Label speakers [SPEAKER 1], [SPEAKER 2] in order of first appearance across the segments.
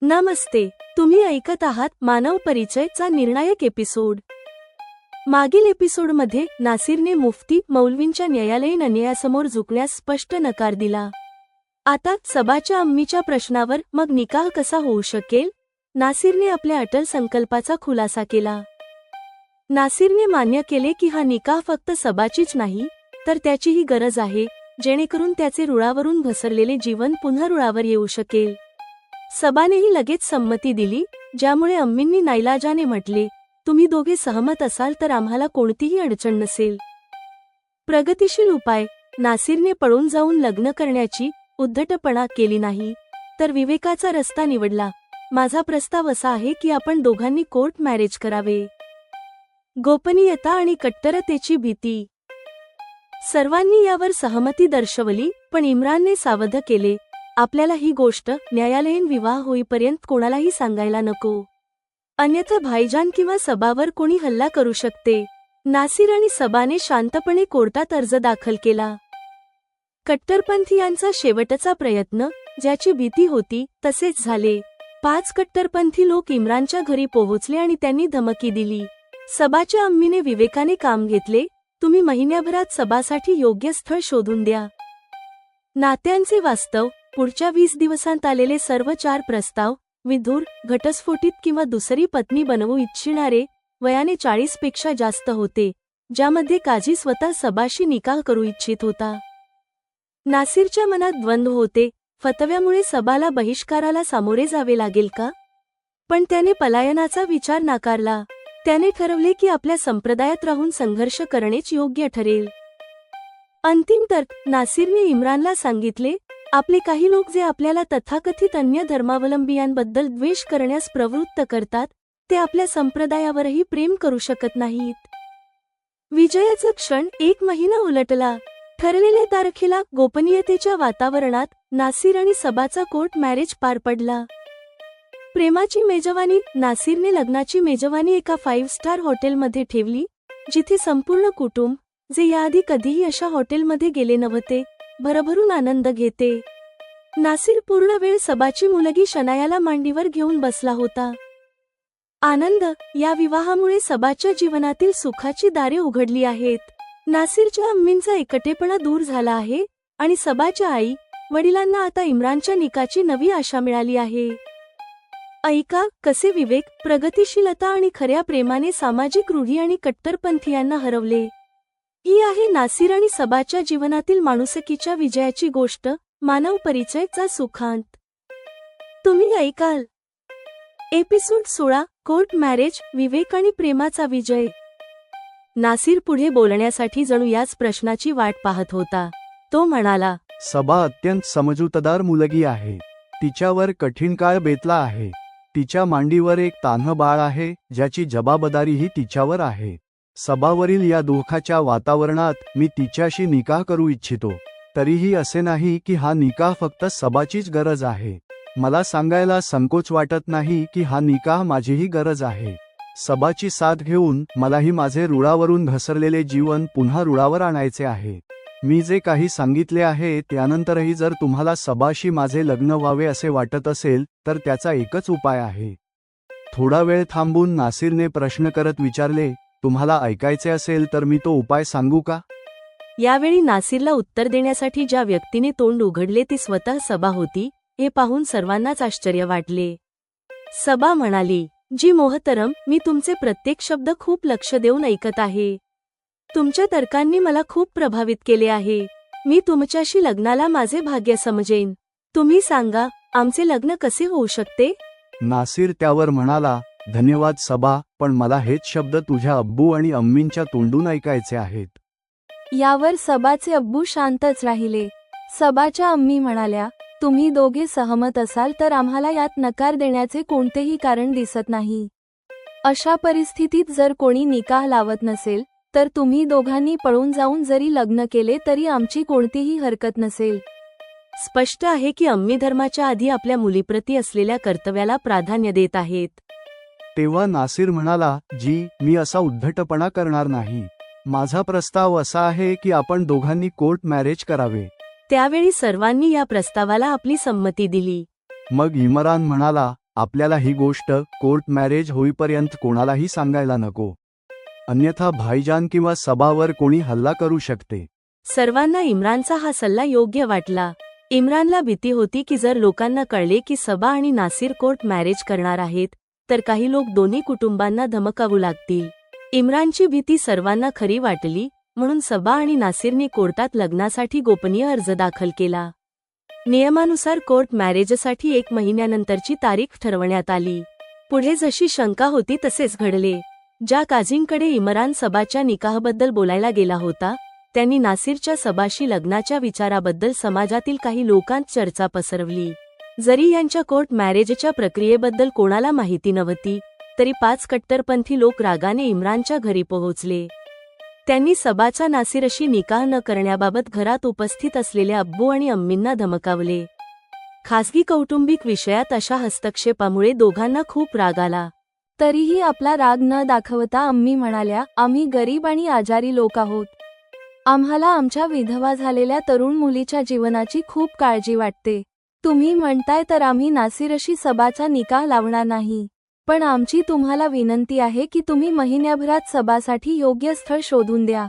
[SPEAKER 1] नमस्ते. तुम्ही ऐकत आहात मानव परिचयचा निर्णायक एपिसोड. मागील एपिसोडमध्ये नासिरने मुफ्ती मौलवींच्या न्यायालयीन अन्यायासमोर झुकण्यास स्पष्ट नकार दिला. आता सबाच्या अम्मीच्या प्रश्नावर मग निकाह कसा होऊ शकेल, नासिरने आपल्या अटल संकल्पाचा खुलासा केला. नासिरने मान्य केले की हा निकाह फक्त सबाचीच नाही तर त्याचीही गरज आहे, जेणेकरून त्याचे रुळावरून घसरलेले जीवन पुन्हा रुळावर येऊ शकेल. सबानेही लगेच संमती दिली, ज्यामुळे अम्मींनी नाईलाजाने म्हटले, तुम्ही दोघे सहमत असाल तर आम्हाला कोणतीही अडचण नसेल. प्रगतिशील उपाय. नासिरने पळून जाऊन लग्न करण्याची उद्धटपणा केली नाही, तर विवेकाचा रस्ता निवडला. माझा प्रस्ताव असा आहे की आपण दोघांनी कोर्ट मॅरेज करावे. गोपनीयता आणि कट्टरतेची भीती. सर्वांनी यावर सहमती दर्शवली, पण इम्रानने सावध केले, आपल्याला ही गोष्ट न्यायालयीन विवाह होईपर्यंत कोणालाही सांगायला नको, अन्यथा भाईजान किंवा सबावर कोणी हल्ला करू शकते. नासिर आणि सबाने शांतपणे कोर्टात अर्ज दाखल केला. कट्टरपंथीयांचा शेवटचा प्रयत्न, ज्याची भीती होती तसेच झाले. 5 कट्टरपंथी लोक इम्रानच्या घरी पोहोचले आणि त्यांनी धमकी दिली. सबाच्या अम्मीने विवेकाने काम घेतले, तुम्ही महिन्याभरात सबासाठी योग्य स्थळ शोधून द्या. नात्यांचे वास्तव. पुढच्या 20 दिवसांत आलेले सर्व 4 प्रस्ताव विधूर, घटस्फोटित किंवा दुसरी पत्नी बनवू इच्छिणारे, वयाने 40 पेक्षा जास्त होते, ज्यामध्ये काझी स्वतः सबाशी निकाह करू इच्छित होता. नासिरच्या मनात द्वंद्व होते, फतव्यामुळे सबाला बहिष्काराला सामोरे जावे लागेल का? पण त्याने पलायनाचा विचार नाकारला. त्याने ठरवले की आपल्या संप्रदायात राहून संघर्ष करणेच योग्य ठरेल. अंतिम तर्क. नासिरने इम्रानला सांगितले, आपले काही लोक जे आपल्याला तथाकथित अन्य धर्मावलंबियांबद्दल द्वेष करण्यास प्रवृत्त करतात, ते आपल्या संप्रदायावरही प्रेम करू शकत नाहीत. विजयाचा क्षण. 1 महिना उलटला. ठरलेल्या तारखेला गोपनीयतेच्या वातावरणात नासिर आणि सबाचा कोर्ट मॅरेज पार पडला. प्रेमाची मेजवानी. नासिरने लग्नाची मेजवानी एका 5 स्टार हॉटेलमध्ये ठेवली, जिथे संपूर्ण कुटुंब, जे याआधी कधीही अशा हॉटेलमध्ये गेले नव्हते, भरभरून आनंद घेते. नासिर पूर्ण वेळ सबाची मुलगी शनायाला मांडीवर घेऊन बसला होता. आनंद. या विवाहामुळे सबाच्या जीवनातील सुखाची दारे उघडली आहेत. नासिरच्या अम्मींचा एकटेपणा दूर झाला आहे आणि सबाच्या आई वडिलांना आता इम्रानच्या निकाची नवी आशा मिळाली आहे. ऐका कसे विवेक, प्रगतिशीलता आणि खऱ्या प्रेमाने सामाजिक रूढी आणि कट्टरपंथीयांना हरवले. ही आहे नासिर आणि सबाच्या जीवनातील माणुसकीच्या विजयाची गोष्ट. मानव परिचयचा सुखांत तुम्ही ऐकाल. एपिसोड 16. कोर्ट मॅरेज, विवेक आणि प्रेमाचा विजय. नासिर पुढे बोलण्यासाठी जणू याच प्रश्नाची वाट पाहत होता. तो म्हणाला,
[SPEAKER 2] सबा अत्यंत समजूतदार मुलगी आहे. तिच्यावर कठीण काळ बेतला आहे. तिच्या मांडीवर एक तान्ह बाळ आहे, ज्याची जबाबदारीही तिच्यावर आहे. सबावरील या दुःखाच्या वातावरणात मी तिच्याशी निकाह करू इच्छितो. तरीही असे नाही की हा निकाह फक्त सबाचीच गरज आहे. मला सांगायला संकोच वाटत नाही की हा निकाह माझीही गरज आहे. सबाची साथ घेऊन मलाही माझे रुळावरून घसरलेले जीवन पुन्हा रुळावर आणायचे आहे. मी जे काही सांगितले आहे त्यानंतरही जर तुम्हाला सबाशी माझे लग्न व्हावे असे वाटत असेल तर त्याचा एकच उपाय आहे. थोडा वेळ थांबून नासिरने प्रश्न करत विचारले, तुम्हाला ऐकायचे असेल तर मी तो उपाय सांगू का?
[SPEAKER 1] यावेळी नासिरला उत्तर देण्यासाठी ज्या व्यक्तीने तोंड उघडले ती स्वतः सबा होती. हे पाहून सर्वांनाच आश्चर्य वाटले. सबा म्हणाली, जी मोहतरम, मी तुमचे प्रत्येक शब्द खूप लक्ष देऊन ऐकत आहे. तुमच्या तर्कांनी मला खूप प्रभावित केले आहे. मी तुमच्याशी लग्नाला माझे भाग्य समजेन. तुम्ही सांगा, आमचे लग्न कसे होऊ शकते?
[SPEAKER 2] नासिर त्यावर म्हणाला, धन्यवाद सबा, पण मला हेच शब्द तुझ्या अब्बू आणि अम्मींच्या तोंडून ऐकायचे आहेत.
[SPEAKER 3] यावर सबाचे अब्बू शांतच राहिले. सबाच्या अम्मी म्हणाल्या, तुम्ही दोघे सहमत असाल तर आम्हाला यात नकार देण्याचे कोणतेही कारण दिसत नाही. अशा परिस्थितीत जर कोणी निकाह लावत नसेल तर तुम्ही दोघांनी पळून जाऊन जरी लग्न केले तरी आमची कोणतीही हरकत नसेल.
[SPEAKER 1] स्पष्ट आहे की अम्मी धर्माच्या आधी आपल्या मुलीप्रती असलेल्या कर्तव्याला प्राधान्य देत आहेत.
[SPEAKER 2] तेव्हा नासिर म्हणाला, जी, मी असा उद्धटपणा करणार नाही. माझा प्रस्ताव असा आहे की आपण दोघांनी कोर्ट मॅरेज करावे.
[SPEAKER 1] त्यावेळी सर्वांनी या प्रस्तावाला आपली संमती दिली.
[SPEAKER 2] मग इम्रान म्हणाला, आपल्याला ही गोष्ट कोर्ट मॅरेज होईपर्यंत कोणालाही सांगायला नको, अन्यथा भाईजान किंवा सबावर कोणी हल्ला करू शकते.
[SPEAKER 1] सर्वांना इम्रानचा हा सल्ला योग्य वाटला. इम्रानला भीती होती की जर लोकांना कळले की सबा आणि नासिर कोर्ट मॅरेज करणार आहेत तर काही लोक दोन्ही कुटुंबांना धमकावू लागतील. इम्रानची भीती सर्वांना खरी वाटली, म्हणून सबा आणि नासिरने कोर्टात लग्नासाठी गोपनीय अर्ज दाखल केला. नियमानुसार कोर्ट मॅरेजसाठी 1 महिन्यानंतरची तारीख ठरवण्यात आली. पुढे जशी शंका होती तसेच घडले. ज्या काझींकडे इम्रान सबाच्या निकाहबद्दल बोलायला गेला होता त्यांनी नासिरच्या सबाशी लग्नाच्या विचाराबद्दल समाजातील काही लोकांत चर्चा पसरवली. जरी यांच्या कोर्ट मॅरेजच्या प्रक्रियेबद्दल कोणाला माहिती नव्हती तरी 5 कट्टरपंथी लोक रागाने इम्रानच्या घरी पोहोचले. त्यांनी सबाचा नासिरशी निकाह न करण्याबाबत घरात उपस्थित असलेल्या अब्बू आणि अम्मींना धमकावले. खासगी कौटुंबिक विषयात अशा हस्तक्षेपामुळे दोघांना खूप राग आला.
[SPEAKER 3] तरीही आपला राग न दाखवता अम्मी म्हणाल्या, आम्ही गरीब आणि आजारी लोक आहोत. आम्हाला आमच्या विधवा झालेल्या तरुण मुलीच्या जीवनाची खूप काळजी वाटते. तुम्ही म्हणताय तर आम्ही नासिरशी सबाचा निकाह लावणार नाही, पण आमची तुम्हाला विनंती आहे की तुम्ही महिन्याभरात सबासाठी योग्य स्थळ शोधून द्या.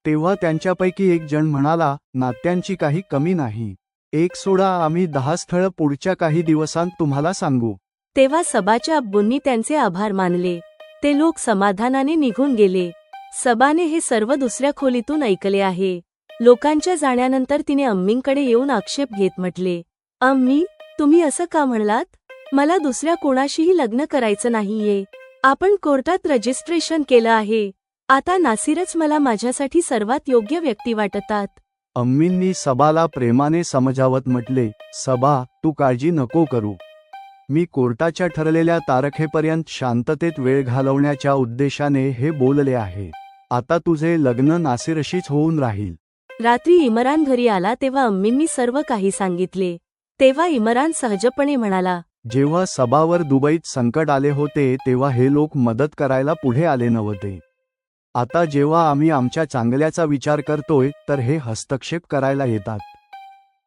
[SPEAKER 2] तेव्हा त्यांच्यापैकी एक जण म्हणाला, नात्यांची काही कमी नाही, एक सोडा, आम्ही 10 स्थळं पुढच्या काही दिवसांत तुम्हाला सांगू.
[SPEAKER 1] तेव्हा सबाच्या अब्बूंनी त्यांचे आभार मानले. ते लोक समाधानाने निघून गेले. सबाने हे सर्व दुसऱ्या खोलीतून ऐकले आहे. लोकांच्या जाण्यानंतर तिने अम्मींकडे येऊन आक्षेप घेत म्हटले, अम्मी, तुम्ही असं का म्हणलात? मला दुसऱ्या कोणाशीही लग्न करायचं नाहीये. आपण कोर्टात रजिस्ट्रेशन केलं आहे. आता नासिरच मला माझ्यासाठी सर्वात योग्य व्यक्ती वाटतात.
[SPEAKER 2] अम्मींनी सबाला प्रेमाने समजावत म्हटले, सबा, तू काळजी नको करू. मी कोर्टाच्या ठरलेल्या तारखेपर्यंत शांततेत वेळ घालवण्याच्या उद्देशाने हे बोलले आहे. आता तुझे लग्न नासिरशीच होऊन राहील.
[SPEAKER 1] रात्री इम्रान घरी आला तेव्हा अम्मींनी सर्व काही सांगितले. तेव्हा इम्रान सहजपणे म्हणाला,
[SPEAKER 2] जेव्हा सबावर दुबईत संकट आले होते तेव्हा हे लोक मदत करायला पुढे आले नव्हते. आता जेव्हा आम्ही आमच्या चांगल्याचा विचार करतोय तर हे हस्तक्षेप करायला येतात.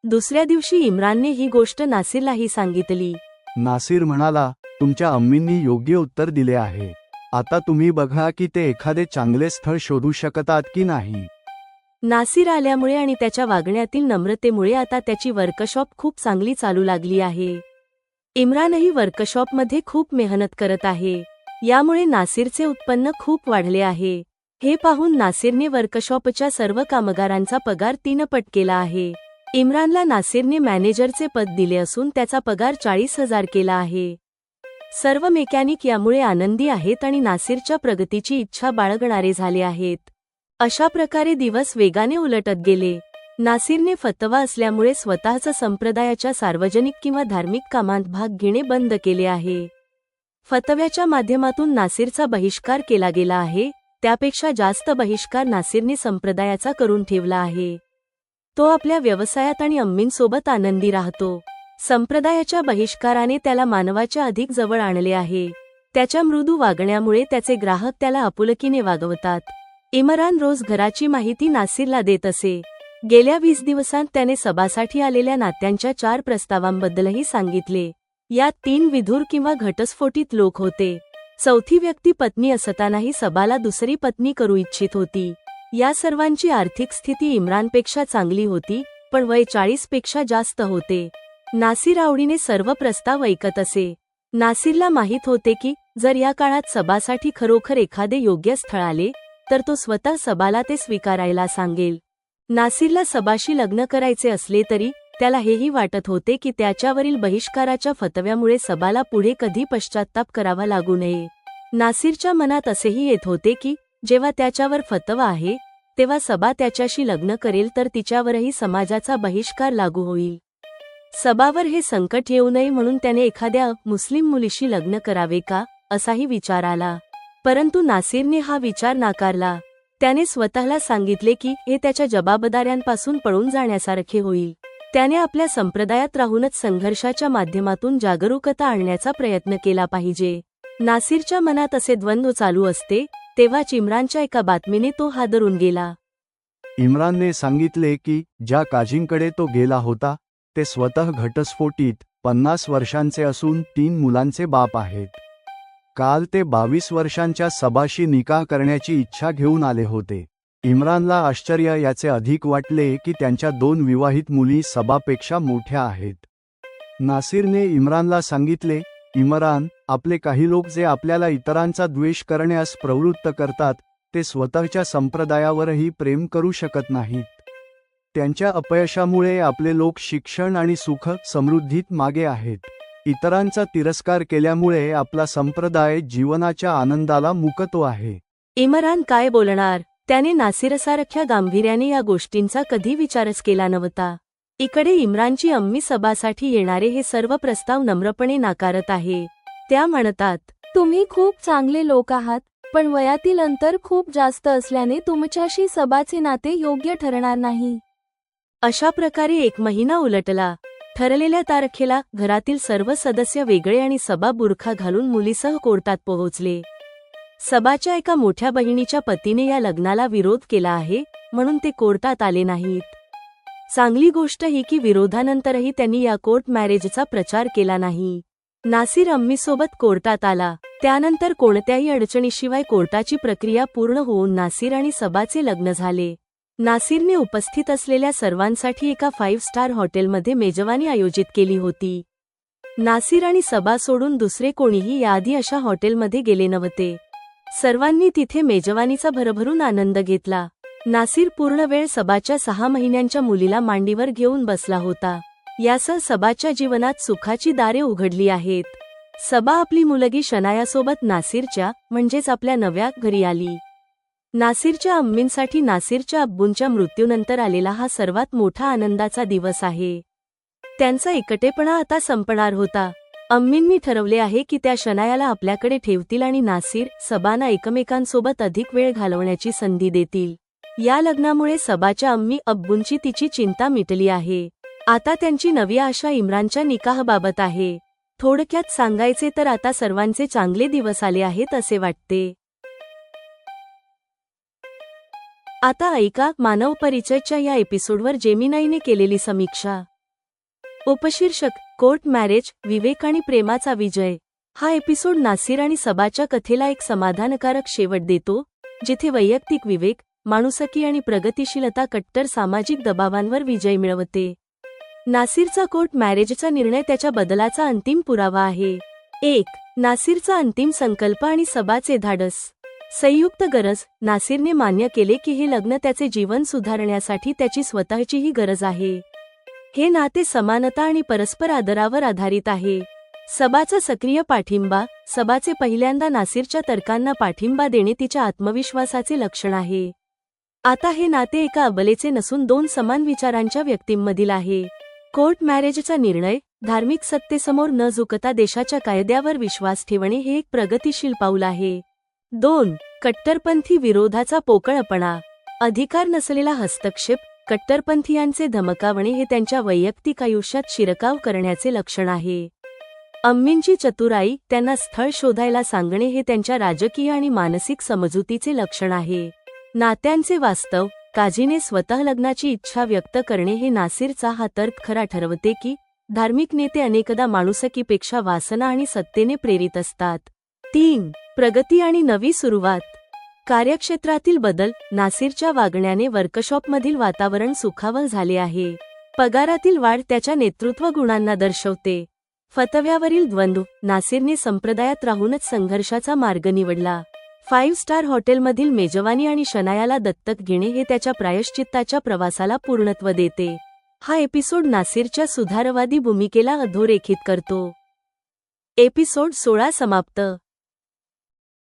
[SPEAKER 1] दुसऱ्या दिवशी इम्रानने ही गोष्ट नासिरलाही सांगितली.
[SPEAKER 2] नासिर म्हणाला, तुमच्या अम्मींनी योग्य उत्तर दिले आहे. आता तुम्ही बघा की ते एखादे चांगले स्थळ शोधू शकतात की नाही.
[SPEAKER 1] नासिर आल्यामुळे आणि त्याच्या वागण्यातील नम्रतेमुळे आता त्याची वर्कशॉप खूप चांगली चालू लागली आहे. इम्रानही वर्कशॉपमध्ये खूप मेहनत करत आहे. यामुळे नासिरचे उत्पन्न खूप वाढले आहे. हे पाहून नासिरने वर्कशॉपच्या सर्व कामगारांचा पगार 3 पट केला आहे. इम्रानला नासिरने मॅनेजरचे पद दिले असून त्याचा पगार 40,000 केला आहे. सर्व मेकॅनिक यामुळे आनंदी आहेत आणि नासिरच्या प्रगतीची इच्छा बाळगणारे झाले आहेत. अशा प्रकारे दिवस वेगाने उलटत गेले. नासिरने फतवा असल्यामुळे स्वतःचा संप्रदायाच्या सार्वजनिक किंवा धार्मिक कामांत भाग घेणे बंद केले आहे. फतव्याच्या माध्यमातून नासिरचा बहिष्कार केला गेला आहे. त्यापेक्षा जास्त बहिष्कार नासिरने संप्रदायाचा करून ठेवला आहे. तो आपल्या व्यवसायात आणि अम्मींसोबत आनंदी राहतो. संप्रदायाच्या बहिष्काराने त्याला मानवाच्या अधिक जवळ आणले आहे. त्याच्या मृदू वागण्यामुळे त्याचे ग्राहक त्याला आपुलकीने वागवतात. इम्रान रोज घराची माहिती नासिरला देत असे. गेल्या 20 दिवसांत त्याने सबासाठी आलेल्या नात्यांच्या 4 प्रस्तावांबद्दलही सांगितले. यात 3 विधुर किंवा घटस्फोटित लोक होते. 4थी व्यक्ती पत्नी असतानाही सबाला दुसरी पत्नी करू इच्छित होती. या सर्वांची आर्थिक स्थिती इम्रानपेक्षा चांगली होती, पण वय 40 पेक्षा जास्त होते. नासिर आवडीने सर्व प्रस्ताव ऐकत असे. नासिरला माहीत होते की जर या काळात सबासाठी खरोखर एखादे योग्य स्थळ आले तर तो स्वतः सबाला ते स्वीकारायला सांगेल. नासिरला सबाशी लग्न करायचे असले तरी त्याला हेही वाटत होते की त्याच्यावरील बहिष्काराच्या फतव्यामुळे सबाला पुढे कधी पश्चात्ताप करावा लागू नये. नासिरच्या मनात असेही येत होते की जेव्हा त्याच्यावर फतवा आहे तेव्हा सबा त्याच्याशी लग्न करेल तर तिच्यावरही समाजाचा बहिष्कार लागू होईल. सबावर हे संकट येऊ नये म्हणून त्याने एखाद्या मुस्लिम मुलीशी लग्न करावे का असाही विचार आला. परंतु नासिरने हा विचार नाकारला. त्याने स्वतःला सांगितले की हे त्याच्या जबाबदाऱ्यांपासून पळून जाण्यासारखे होईल. त्याने आपल्या संप्रदायात राहूनच संघर्षाच्या माध्यमातून जागरूकता आणण्याचा प्रयत्न केला पाहिजे. नासिरच्या मनात असे द्वंद्व चालू असते तेव्हाच इम्रानच्या एका बातमीने तो हादरून गेला.
[SPEAKER 2] इम्रानने सांगितले की ज्या काझींकडे तो गेला होता ते स्वतः घटस्फोटित 50 वर्षांचे असून 3 मुलांचे बाप आहेत. काल ते 22 वर्षांच्या सबाशी निकाह करण्याची इच्छा घेऊन आले होते. इम्रानला आश्चर्य याचे अधिक वाटले की त्यांच्या 2 विवाहित मुली सबापेक्षा मोठ्या आहेत. नासिरने इम्रानला सांगितले, इम्रान, आपले काही लोक जे आपल्याला इतरांचा द्वेष करण्यास प्रवृत्त करतात, ते स्वतःच्या संप्रदायावरही प्रेम करू शकत नाहीत. त्यांच्या अपयशामुळे आपले लोक शिक्षण आणि सुख समृद्धीत मागे आहेत. इतरांचा तिरस्कार केल्यामुळे आपला संप्रदाय जीवनाच्या आनंदाला मुकतो आहे.
[SPEAKER 1] इम्रान काय बोलणार? त्याने नासिरसारख्या गांभीर्याने या गोष्टींचा कधी विचारच केला नव्हता. इकडे इम्रानची अम्मी सबासाठी येणारे हे सर्व प्रस्ताव नम्रपणे नाकारत आहे. त्या म्हणतात,
[SPEAKER 3] तुम्ही खूप चांगले लोक आहात, पण वयातील अंतर खूप जास्त असल्याने तुमच्याशी सबाचे नाते योग्य ठरणार नाही.
[SPEAKER 1] अशा प्रकारे 1 महिना उलटला. ठरलेल्या तारखेला घरातील सर्व सदस्य वेगळे आणि सबा बुरखा घालून मुलीसह कोर्टात पोहोचले. सबाच्या एका मोठ्या बहिणीच्या पतीने या लग्नाला विरोध केला आहे, म्हणून ते कोर्टात आले नाहीत. चांगली गोष्ट ही की विरोधानंतरही त्यांनी या कोर्ट मॅरेजचा प्रचार केला नाही. नासिर अम्मीसोबत कोर्टात आला. त्यानंतर कोणत्याही अडचणीशिवाय कोर्टाची प्रक्रिया पूर्ण होऊन नासिर आणि सबाचे लग्न झाले. नासिरने उपस्थित असलेल्या सर्वांसाठी एका 5 स्टार हॉटेलमध्ये मेजवानी आयोजित केली होती. नासिर आणि सबा सोडून दुसरे कोणीही याआधी अशा हॉटेलमध्ये गेले नव्हते. सर्वांनी तिथे मेजवानीचा भरभरून आनंद घेतला. नासिर पूर्ण वेळ सबाच्या 6 महिन्यांच्या मुलीला मांडीवर घेऊन बसला होता. यासह सबाच्या जीवनात सुखाची दारे उघडली आहेत. सबा आपली मुलगी शनायासोबत नासिरच्या म्हणजेच आपल्या नव्या घरी आली. नासिरच्या अम्मींसाठी नासिरच्या अब्बूंच्या मृत्यूनंतर आलेला हा सर्वात मोठा आनंदाचा दिवस आहे. त्यांचा एकटेपणा आता संपणार होता. अम्मींनी ठरवले आहे की त्या शनायाला आपल्याकडे ठेवतील आणि नासिर, सबाना एकमेकांसोबत अधिक वेळ घालवण्याची संधी देतील. या लग्नामुळे सबाच्या अम्मी अब्बूंची तिची चिंता मिटली आहे. आता त्यांची नवी आशा इम्रानच्या निकाहबाबत आहे. थोडक्यात सांगायचे तर आता सर्वांचे चांगले दिवस आले आहेत असे वाटते. आता ऐका मानव परिचयच्या या एपिसोडवर जेमिनाईने केलेली समीक्षा. उपशीर्षक कोर्ट मॅरेज, विवेक आणि प्रेमाचा विजय. हा एपिसोड नासिर आणि सबाच्या कथेला एक समाधानकारक शेवट देतो, जिथे वैयक्तिक विवेक, माणुसकी आणि प्रगतिशीलता कट्टर सामाजिक दबावांवर विजय मिळवते. नासिरचा कोर्ट मॅरेजचा निर्णय त्याच्या बदलाचा अंतिम पुरावा आहे. 1. नासिरचा अंतिम संकल्प आणि सबाचे धाडस. संयुक्त गरज. नासिरने मान्य केले की हे लग्न त्याचे जीवन सुधारण्यासाठी त्याची स्वतःचीही गरज आहे. हे नाते समानता आणि परस्पर आदरावर आधारित आहे. सबाचा सक्रिय पाठिंबा. सबाचे पहिल्यांदा नासिरच्या तर्कांना पाठिंबा देणे तिच्या आत्मविश्वासाचे लक्षण आहे. आता हे नाते एका अबलेचे नसून 2 समान विचारांच्या व्यक्तींमधील आहे. कोर्ट मॅरेजचा निर्णय. धार्मिक सत्तेसमोर न झुकता देशाच्या कायद्यावर विश्वास ठेवणे हे एक प्रगतिशील पाऊल आहे. 2. कट्टरपंथी विरोधाचा पोकळपणा. अधिकार नसलेला हस्तक्षेप. कट्टरपंथीयांचे धमकावणे हे त्यांच्या वैयक्तिक आयुष्यात शिरकाव करण्याचे लक्षण आहे. अम्मींची चतुराई. त्यांना स्थळ शोधायला सांगणे हे त्यांच्या राजकीय आणि मानसिक समजुतीचे लक्षण आहे. नात्यांचे वास्तव. काजीने स्वतः लग्नाची इच्छा व्यक्त करणे हे नासिरचा हा तर्क खरा ठरवते की धार्मिक नेते अनेकदा माणुसकीपेक्षा वासना आणि सत्तेने प्रेरित असतात. 3. प्रगती आणि नवी सुरुवात. कार्यक्षेत्रातील बदल. नासिरच्या वागण्याने वर्कशॉपमधील वातावरण सुखावह झाले आहे. पगारातील वाढ त्याच्या नेतृत्व गुणांना दर्शवते. फतव्यावरील द्वंद्व. नासिरने संप्रदायात राहूनच संघर्षाचा मार्ग निवडला. 5 स्टार हॉटेलमधील मेजवानी आणि शनायाला दत्तक घेणे हे त्याच्या प्रायश्चित्ताच्या प्रवासाला पूर्णत्व देते. हा एपिसोड नासिरच्या सुधारवादी भूमिकेला अधोरेखित करतो. एपिसोड 16 समाप्त.